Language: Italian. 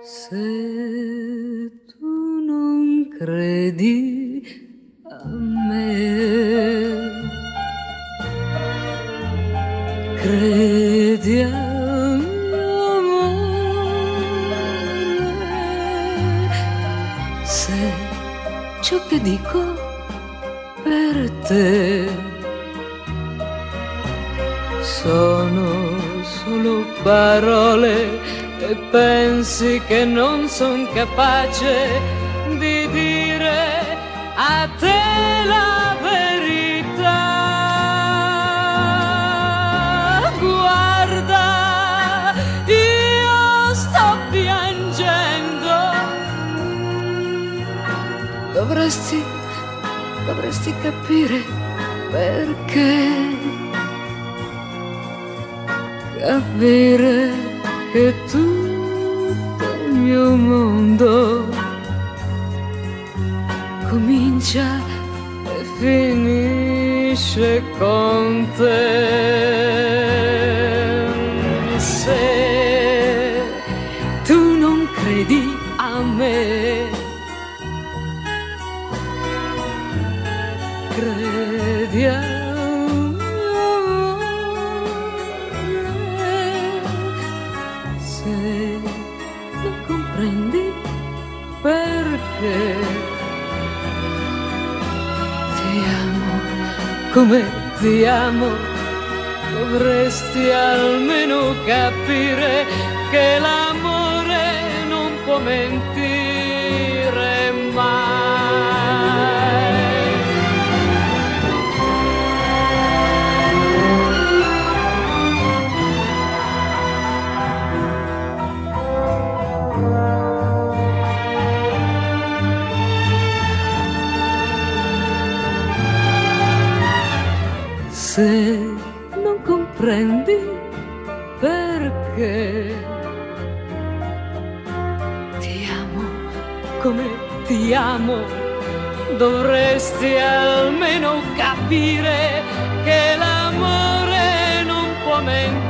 Se tu non credi a me, credi al mio amore. Se ciò che dico per te sono solo parole e pensi che non son capace di dire a te la verità. Guarda, io sto piangendo. Dovresti capire perché. Capire che tutto il mio mondo comincia e finisce con te. Se tu non credi a me, credi a non comprendi perché ti amo come ti amo, dovresti almeno capire che l'amore non può mentire mai. Se non comprendi perché ti amo come ti amo, dovresti almeno capire che l'amore non può mentire.